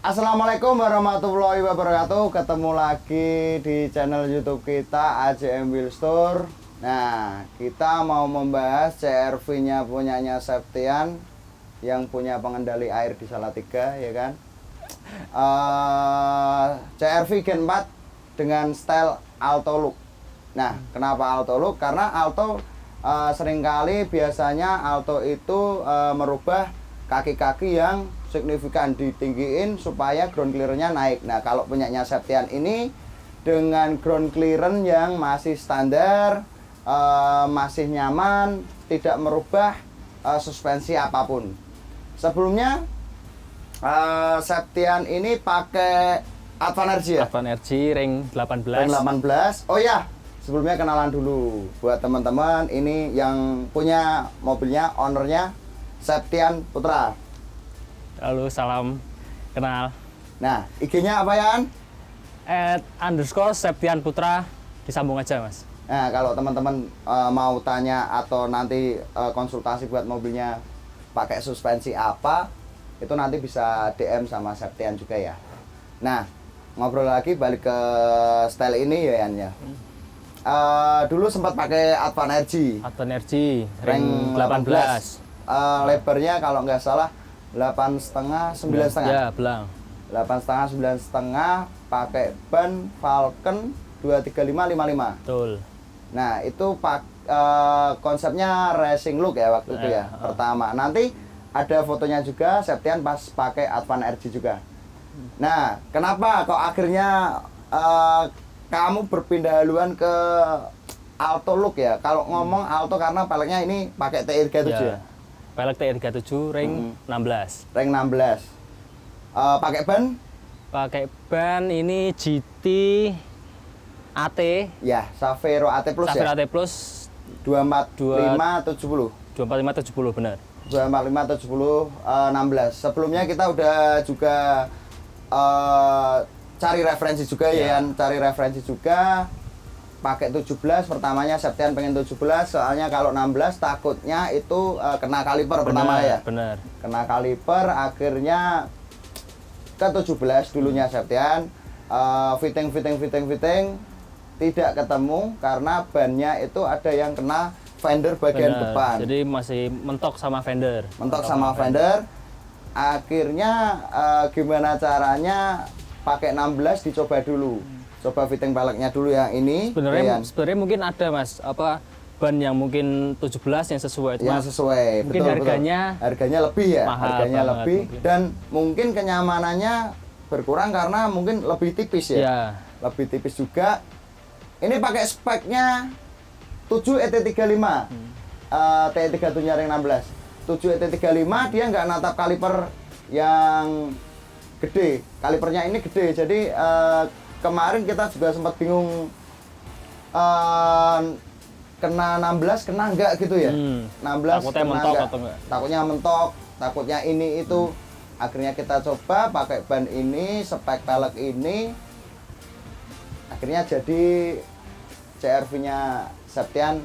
Assalamualaikum warahmatullahi wabarakatuh. Ketemu lagi di channel YouTube kita AJM Wheel Store. Nah, kita mau membahas CR-V-nya punyanya Septian yang punya pengendali air di Salatiga, ya kan? CR-V Gen 4 dengan style Alto Look. Nah, kenapa Alto Look? Karena Alto seringkali biasanya Alto itu merubah kaki-kaki yang signifikan, ditinggiin supaya ground clearance-nya naik. Nah, kalau punyanya Septian ini dengan ground clearance yang masih standar, masih nyaman, tidak merubah suspensi apapun. Sebelumnya Septian ini pakai Advanergy ya? Advanergy ring 18. Ring 18. Oh ya, sebelumnya kenalan dulu buat teman-teman. Ini yang punya mobilnya, ownernya Septian Putra. Halo, salam kenal. Nah, IG-nya apa ya? @_Septian Putra, disambung aja mas. Nah, kalau teman-teman mau tanya atau nanti konsultasi buat mobilnya pakai suspensi apa, itu nanti bisa DM sama Septian juga ya. Nah, ngobrol lagi balik ke style ini ya Yan ya. Dulu sempat pakai Advanergy ring 18. Lebarnya kalau nggak salah 8,5 9,5. Ya, belang. 8,5 9,5, pakai ban Falcon 235 55. Betul. Nah, itu konsepnya racing look ya waktu itu ya. Pertama, nanti ada fotonya juga Septian pas pakai Advanergy juga. Nah, kenapa kok akhirnya kamu berpindah haluan ke Alto Look ya? Kalau ngomong Alto karena peleknya ini pakai TI37 ya. Pelek TI37 ring 16. Ring 16. Pakai ban? Pakai ban ini GT AT. Ya, Savero AT Plus Savero ya. AT Plus 245 70. 24570 benar. 245 70 16. Sebelumnya kita udah juga cari referensi juga ya, cari referensi juga. Pakai 17, pertamanya Septian pengen 17, soalnya kalau 16 takutnya itu kena kaliper pertama ya. Benar. Kena kaliper, akhirnya ke 17 dulunya Septian. Fitting tidak ketemu karena bannya itu ada yang kena fender bagian depan. Jadi masih mentok sama fender. Mentok sama fender. Akhirnya gimana caranya pakai 16 dicoba dulu. Coba fitting peleknya dulu yang ini. Sebenarnya mungkin ada mas ban yang mungkin 17 yang sesuai. Yang sesuai. Mungkin betul, harganya lebih ya. Mahal harganya banget, lebih mungkin. Dan mungkin kenyamanannya berkurang karena mungkin lebih tipis ya. Ya. Lebih tipis juga. Ini pakai speknya 7 ET35. TI37 ring 16. 7 ET35 dia nggak natap kaliper yang gede. Kalipernya ini gede. Jadi kemarin kita juga sempat bingung kena 16 kena enggak gitu ya. 16 takutnya kena mentok enggak. atau enggak. Takutnya mentok, takutnya ini itu. Akhirnya kita coba pakai ban ini, spek pelek ini. Akhirnya jadi CR-V-nya Septian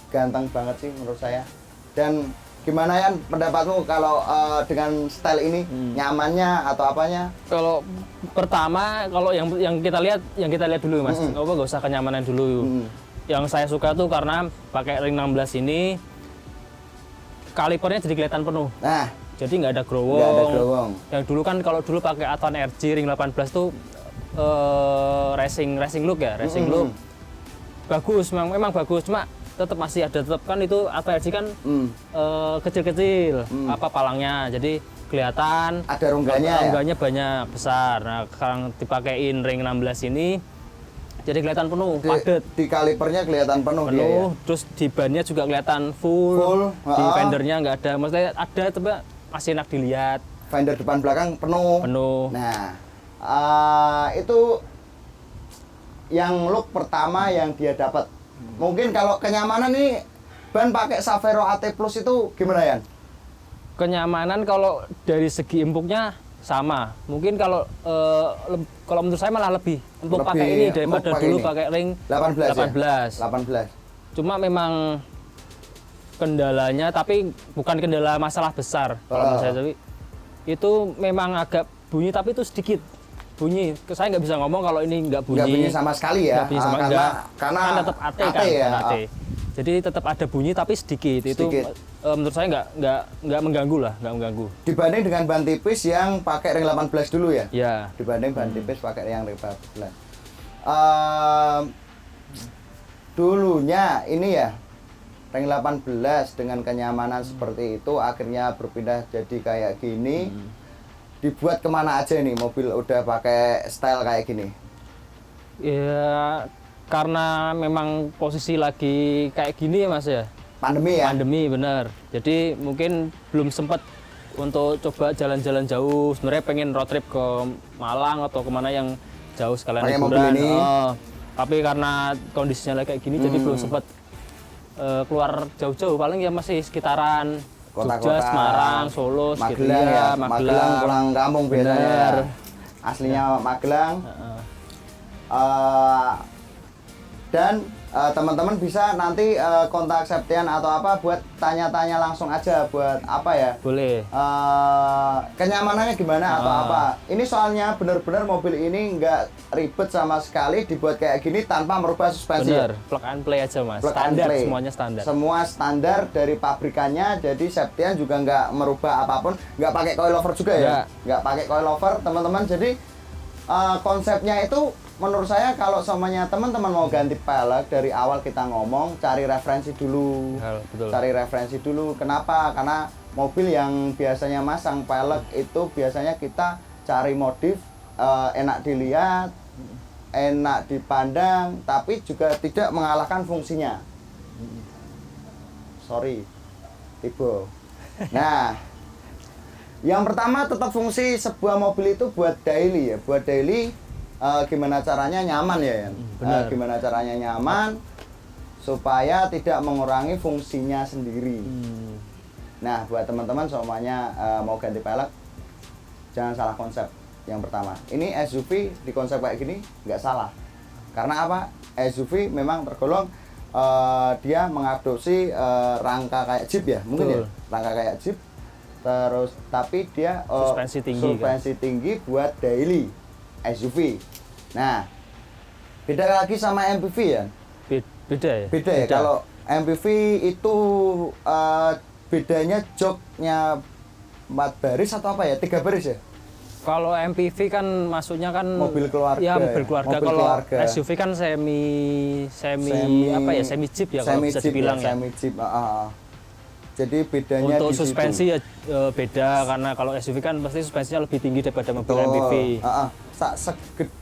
ganteng banget sih menurut saya. Dan gimana ya pendapatmu kalau dengan style ini nyamannya atau apanya? Kalau pertama kalau yang kita lihat dulu mas, nggak usah kenyamanan dulu. Yang saya suka tuh karena pakai ring 16 ini kalipernya jadi kelihatan penuh. Nah, jadi nggak ada growong. Nggak ada growong. Yang dulu kan kalau dulu pakai Advanergy ring 18 tuh racing look ya, look. Bagus, memang bagus, cuma tetap masih ada kan itu Advanergy kan kecil-kecil palangnya, jadi kelihatan ada rongganya banyak besar. Nah, sekarang dipakein ring 16 ini jadi kelihatan penuh, padat. Di kalipernya kelihatan penuh dia ya? Terus di bannya juga kelihatan full. Di fendernya nggak ada, maksudnya ada tapi masih enak dilihat. Fender depan belakang penuh. Nah, itu yang look pertama yang dia dapat. Mungkin kalau kenyamanan nih ban pakai Savero AT Plus itu gimana ya? Kenyamanan kalau dari segi empuknya sama. Mungkin kalau menurut saya malah lebih empuk pakai ini daripada dulu pakai ring 18. 18. Cuma memang kendalanya, tapi bukan kendala masalah besar kalau menurut saya, tapi itu memang agak bunyi tapi itu sedikit bunyi. Saya nggak bisa ngomong kalau ini nggak bunyi. Nggak bunyi sama sekali ya. Nggak bunyi sama, karena kan tetap AT kan, ya. AT. Jadi tetap ada bunyi tapi sedikit. Itu menurut saya nggak mengganggu lah, nggak mengganggu. Dibanding dengan ban tipis yang pakai ring 18 dulu ya. Ya. Dibanding ban tipis pakai yang ring 18. Dulunya ini ya ring 18 dengan kenyamanan seperti itu akhirnya berpindah jadi kayak gini. Dibuat kemana aja nih mobil udah pakai style kayak gini? Ya karena memang posisi lagi kayak gini ya Mas ya. Pandemi ya? Pandemi bener. Jadi mungkin belum sempat untuk coba jalan-jalan jauh. Sebenarnya pengen road trip ke Malang atau kemana yang jauh sekalian pakai mobil liburan. ini. Tapi karena kondisinya lagi kayak gini jadi belum sempat keluar jauh-jauh. Paling ya masih sekitaran Kota-kota, Jogja, Semarang, Solo, Magelang segitu ya. Magelang. Pulang kampung biasanya. Bener. Aslinya Magelang. Dan teman-teman bisa nanti kontak Septian atau apa buat tanya-tanya langsung aja buat apa ya? Boleh. Kenyamanannya gimana atau apa? Ini soalnya benar-benar mobil ini nggak ribet sama sekali dibuat kayak gini tanpa merubah suspensi. Bener, plug and play aja Mas. Plug and Standar, play. semuanya standar. Semua standar dari pabrikannya, jadi Septian juga nggak merubah apapun, nggak pakai coilover juga ya? Nggak pakai coilover teman-teman. Jadi konsepnya itu menurut saya kalau semuanya teman-teman mau ganti pelek dari awal kita ngomong cari referensi dulu. Betul. Cari referensi dulu. Kenapa? Karena mobil yang biasanya masang pelek itu biasanya kita cari modif enak dilihat, enak dipandang, tapi juga tidak mengalahkan fungsinya. Sorry, Tibo. Nah, yang pertama tetap fungsi sebuah mobil itu buat daily ya, buat daily. Gimana caranya nyaman ya, gimana caranya nyaman supaya tidak mengurangi fungsinya sendiri. Nah, buat teman-teman semuanya mau ganti pelek, jangan salah konsep. Yang pertama, ini SUV di konsep kayak gini nggak salah. Karena apa? SUV memang tergolong dia mengadopsi rangka kayak Jeep ya, mungkin ya, rangka kayak Jeep. Terus tapi dia suspensi tinggi buat daily SUV. Nah, beda lagi sama MPV ya? Beda ya? Beda ya. Kalau MPV itu bedanya joknya 4 baris atau apa ya? 3 baris ya? Kalau MPV kan masuknya kan mobil keluarga. Ya, mobil keluarga. Mobil Kalau keluarga. SUV kan semi apa ya? Semi Jeep ya kalau bisa dibilang ya. Semi Jeep. Jadi bedanya untuk di suspensi situ. Ya beda karena kalau SUV kan pasti suspensinya lebih tinggi daripada mobil MPV.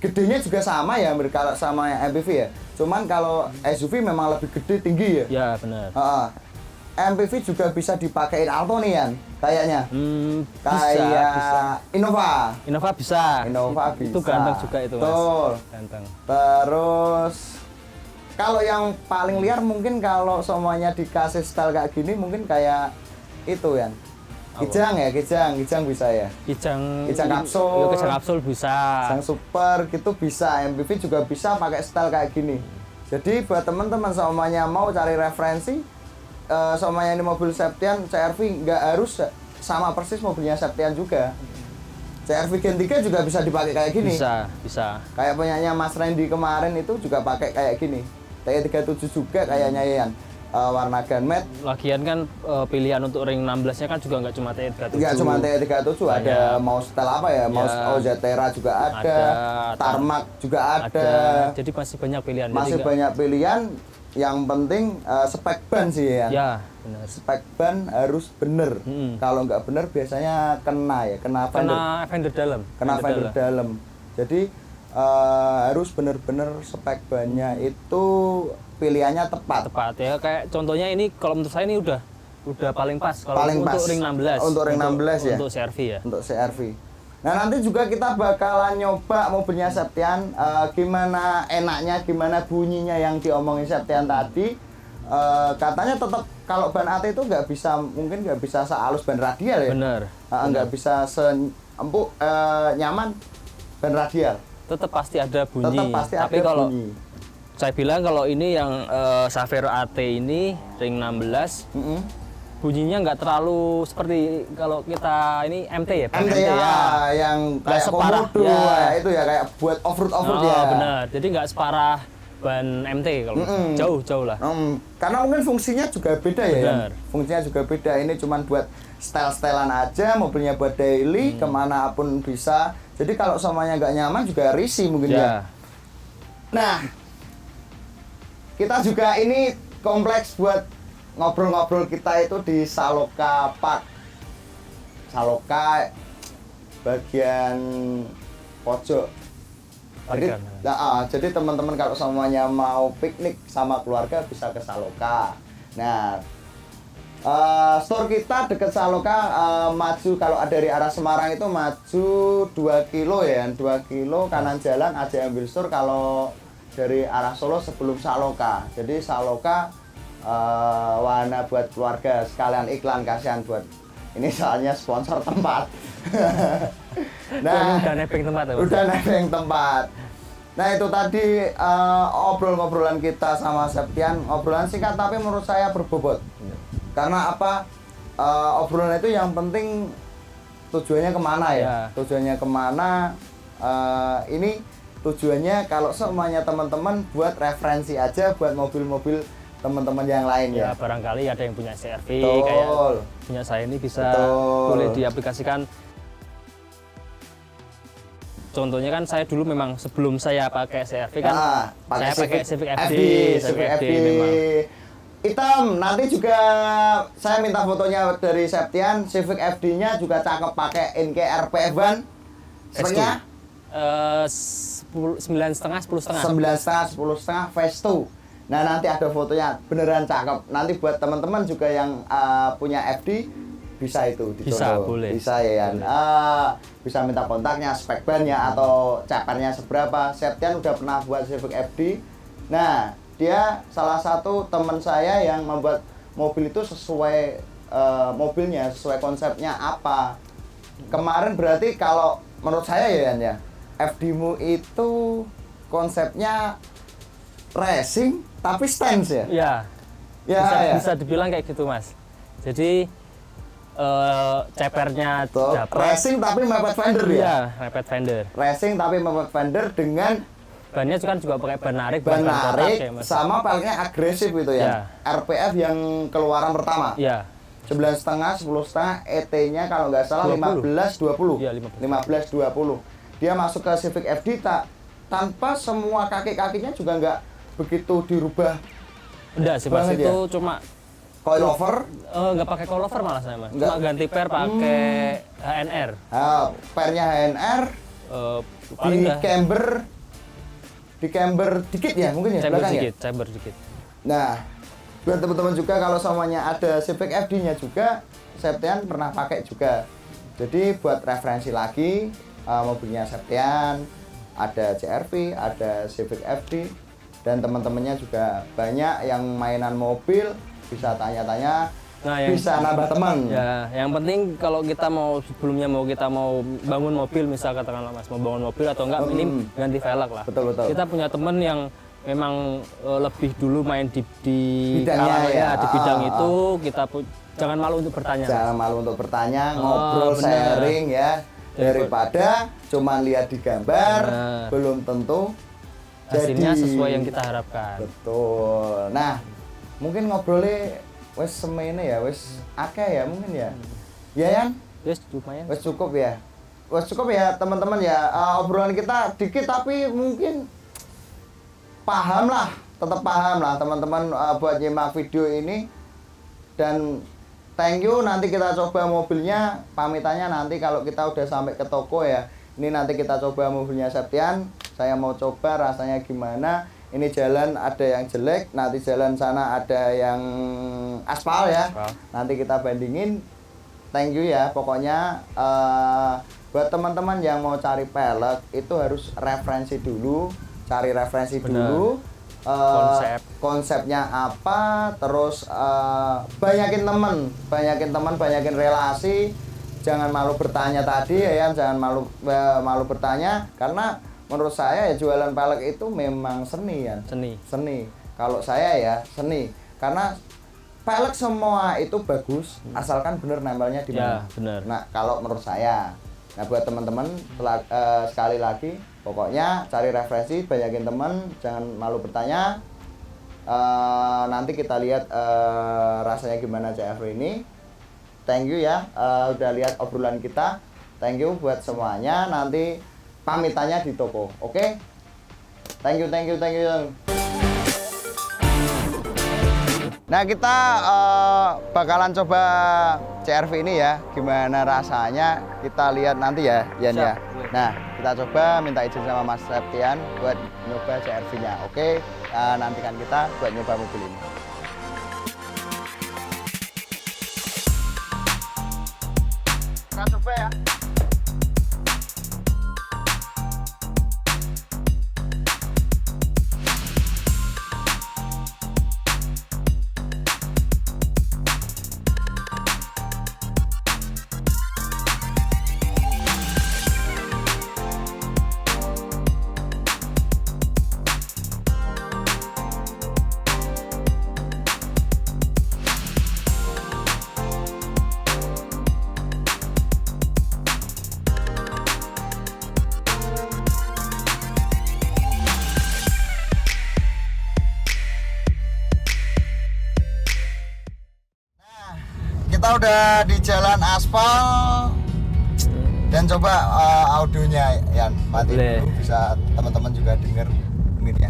Gedenya juga sama ya kalau sama yang MPV ya. Cuman kalau SUV memang lebih gede tinggi ya. Ya benar. MPV juga bisa dipakein Alto nih Yan, kayaknya. Bisa. Innova bisa. Itu ganteng juga itu Mas. Betul. Ganteng. Terus kalau yang paling liar mungkin kalau semuanya dikasih style kayak gini mungkin kayak itu Yan. Kijang bisa ya. Kijang kapsul. Kijang kapsul bisa. Kijang super gitu bisa. MPV juga bisa pakai style kayak gini. Jadi buat teman-teman semuanya mau cari referensi, semuanya ini mobil Septian CR-V nggak harus sama persis mobilnya Septian juga. CR-V Gen 3 juga bisa dipakai kayak gini. Bisa. Kayak punyanya Mas Randy kemarin itu juga pakai kayak gini. T37 juga kayaknya Yan. Warna gunmetal. Lagian kan pilihan untuk ring 16-nya kan juga nggak cuma T37. Nggak cuma T37, ada mau setel apa ya? Mau Oztera juga ada, Tarmac juga ada. Jadi masih banyak pilihan. Masih banyak pilihan. Yang penting spek ban sih ya. Ya, benar. Spek ban harus bener. Kalau nggak bener biasanya kena fender dalam. Kena fender dalam. Jadi harus bener-bener spek bannya itu pilihannya tepat ya. Kayak contohnya ini kalau menurut saya ini udah paling pas kalau untuk ring 16. Untuk ring 16 ya. Untuk CR-V ya. Untuk CR-V. Nah, nanti juga kita bakalan nyoba mobilnya Septian, gimana enaknya, gimana bunyinya yang diomongin Septian tadi. Katanya tetap kalau ban AT itu mungkin nggak bisa sehalus ban radial ya. Bener. Nggak bisa seempuk nyaman ban radial. Tetap pasti ada bunyi. Tapi kalau bunyi. Saya bilang kalau ini yang Savero AT ini ring 16, bunyinya nggak terlalu seperti kalau kita ini MT ya, ban MT ya, yang Nggak kayak separah, komodo ya. itu ya kayak buat off-road Oh, ya. benar. Jadi nggak separah ban MT kalau jauh lah. Karena mungkin fungsinya juga beda ya. Benar. Fungsinya juga beda. Ini cuman buat style-stylean aja, mobilnya buat daily, kemana pun bisa. Jadi kalau semuanya nggak nyaman juga risih mungkin ya. Nah, kita juga ini kompleks buat ngobrol-ngobrol kita itu di Saloka Park. Saloka bagian pojok. Jadi teman-teman kalau semuanya mau piknik sama keluarga bisa ke Saloka. Nah, store kita dekat Saloka, maju kalau dari arah Semarang itu maju 2 kilo ya, 2 kilo kanan jalan aja ambil store. Kalau dari arah Solo sebelum Saloka. Jadi Saloka wahana buat keluarga, sekalian iklan, kasihan buat ini soalnya sponsor tempat. Nah, udah nebeng tempat ya, udah nebeng tempat. Nah itu tadi obrol-ngobrolan kita sama Septian, obrolan singkat tapi menurut saya berbobot. Karena apa? Obrolan itu yang penting tujuannya kemana ya? Tujuannya kemana? Ini tujuannya kalau semuanya teman-teman buat referensi aja buat mobil-mobil teman-teman yang lain ya. Barangkali ada yang punya CR-V Betul. kayak punya saya ini bisa boleh diaplikasikan. Contohnya kan saya dulu memang sebelum saya pakai CR-V kan saya pakai Civic FD memang. Hitam, nanti juga saya minta fotonya dari Septian. Civic FD-nya juga cakep, pakai NK RPF ban. Speknya 9,5 10,5. 9,5 10,5 Phase 2. Nah nanti ada fotonya, beneran cakep. Nanti buat teman-teman juga yang punya FD bisa itu dicontoh. Boleh. Bisa ya. Bisa minta kontaknya, spek bannya atau caparnya seberapa. Septian udah pernah buat Civic FD. Nah dia salah satu teman saya yang membuat mobil itu sesuai mobilnya, sesuai konsepnya apa. Kemarin berarti kalau menurut saya ya Yan ya, FD-mu itu konsepnya racing tapi stance ya? Bisa dibilang kayak gitu mas. Jadi cepernya dapat racing tapi mepet fender ya? Iya, mepet fender. Racing tapi mepet fender dengan bannya kan juga pakai ban narik, sama peleknya agresif gitu ya. RPF yang keluaran pertama. Iya. 9,5 10,5 ET-nya kalau nggak salah 15-20. Iya, 15-20. Dia masuk ke Civic FD tanpa semua kaki-kakinya juga nggak begitu dirubah. Enggak sih mas, itu cuma coilover. Nggak pakai coilover malah saya mas. Cuma ganti per pakai HNR. Pernya HNR. Di camber dikit ya mungkin ya Camber dikit. Nah, buat teman-teman juga kalau semuanya ada Civic FD-nya juga, Septian pernah pakai juga. Jadi buat referensi lagi mobilnya Septian, ada CR-V, ada Civic FD, dan teman-temannya juga banyak yang mainan mobil, bisa tanya-tanya, bisa nambah teman. Ya, yang penting kalau kita sebelumnya kita mau bangun mobil, misal katakanlah mas mau bangun mobil atau enggak, ini ganti velg lah. Betul. Kita punya teman yang memang lebih dulu main di bidangnya di bidang itu, kita jangan malu untuk bertanya. Jangan malu untuk bertanya, ngobrol, sharing ya. Daripada cuma lihat di gambar, belum tentu hasilnya sesuai yang kita harapkan. Betul. Nah, mungkin ngobrolnya wes semene ya, wes akeh ya mungkin ya. Ya Yan? Wes lumayan. Wes cukup ya. Wes cukup ya teman-teman ya. Obrolan kita dikit tapi mungkin tetap paham lah teman-teman buat nyimak video ini. Dan thank you, nanti kita coba mobilnya, pamitannya nanti kalau kita udah sampai ke toko ya. Ini nanti kita coba mobilnya Septian, saya mau coba rasanya gimana. Ini jalan ada yang jelek, nanti jalan sana ada yang aspal ya. Nanti kita bandingin. Thank you ya, pokoknya buat teman-teman yang mau cari pelek itu harus referensi dulu, cari referensi dulu. Konsepnya apa, terus banyakin teman, banyakin relasi. Jangan malu bertanya tadi ya, jangan malu bertanya, karena menurut saya ya jualan pelek itu memang seni ya. Seni. Kalau saya ya seni, karena pelek semua itu bagus asalkan bener nempelnya di mana. Ya, bener. Nah, kalau menurut saya. Nah, buat teman-teman sekali lagi pokoknya cari referensi, banyakin teman, jangan malu bertanya. Nanti kita lihat rasanya gimana CFR ini. Thank you ya udah lihat obrolan kita. Thank you buat semuanya. Nanti pamitannya di toko. Oke? Thank you. Nah, kita bakalan coba CRV ini ya. Gimana rasanya? Kita lihat nanti ya, Yan ya. Nah, kita coba minta izin sama Mas Septian buat nyoba CRV-nya. Oke? Nantikan kita buat nyoba mobil ini. Kita coba ya. Kita udah di jalan aspal dan coba audionya Yan mati dulu bisa teman-teman juga denger mungkin ya.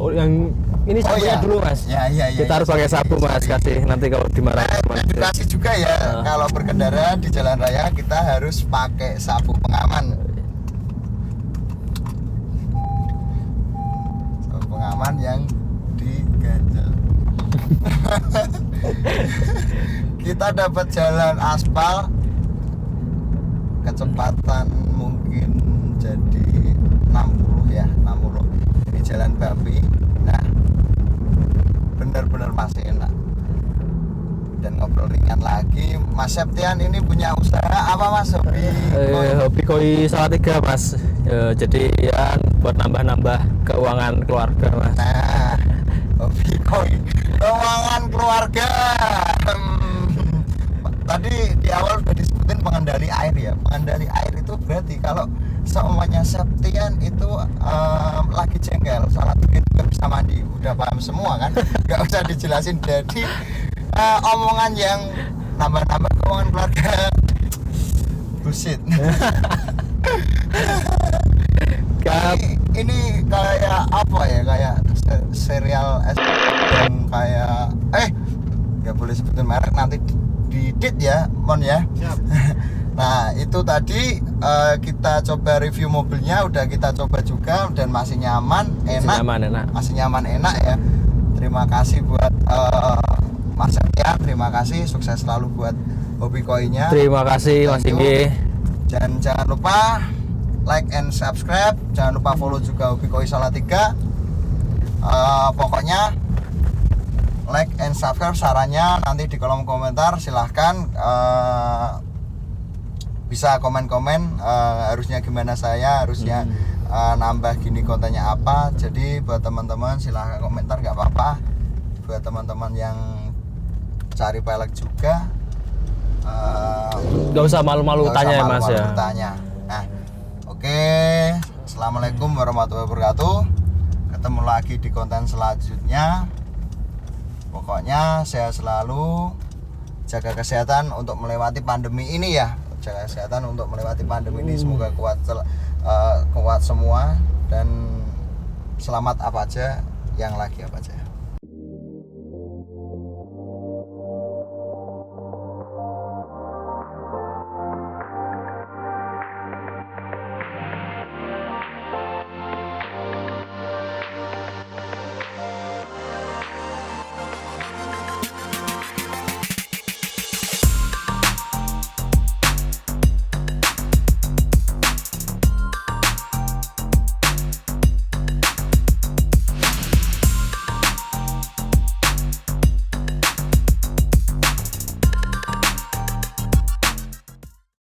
Oh, yang ini sapunya dulu Mas. Ya. Kita harus pakai sapu Mas, kasih nanti kalau dimarahin Mas. Edukasi juga ya, kalau berkendara di jalan raya kita harus pakai sapu pengaman. Sapu pengaman yang diganjel. Kita dapat jalan aspal, kecepatan mungkin jadi 60 ya, 60 di jalan Bapi. Nah, bener-bener masih enak. Dan ngobrol ringan lagi. Mas Septian ini punya usaha apa Mas? Hobi koi Salatiga Mas. Jadi ya buat nambah-nambah keuangan keluarga Mas. Nah, hobi koi keuangan keluarga. Tadi di awal udah disebutin pengendali air ya. Pengendali air itu berarti kalau semuanya Septian itu lagi jengkel, Salatiga juga bisa mandi. Udah paham semua kan? Gak usah dijelasin. Jadi omongan yang nambah-nambah keuangan keluarga bullshit. Ini kayak apa ya? Kayak serial dan kayak nggak boleh sebutin merek nanti didit ya, Mon ya. Nah, itu tadi kita coba review mobilnya, udah kita coba juga dan masih nyaman, enak. Masih nyaman, enak ya. Terima kasih buat Mas Septian, terima kasih, sukses selalu buat hobi koinya. Terima kasih Mas Inggi. Jangan lupa like and subscribe, jangan lupa follow juga hobi koi Salatiga. Pokoknya like and subscribe, sarannya nanti di kolom komentar silahkan bisa komen-komen harusnya gimana saya, harusnya nambah gini kontennya apa. Jadi buat teman-teman silahkan komentar, nggak apa-apa. Buat teman-teman yang cari pelek juga nggak usah malu-malu tanya ya Mas ya. Nah, oke. Assalamualaikum warahmatullahi wabarakatuh. Ketemu lagi di konten selanjutnya. Pokoknya saya selalu jaga kesehatan untuk melewati pandemi ini ya. Jaga kesehatan untuk melewati pandemi ini. Semoga kuat semua dan selamat apa aja yang lagi apa aja.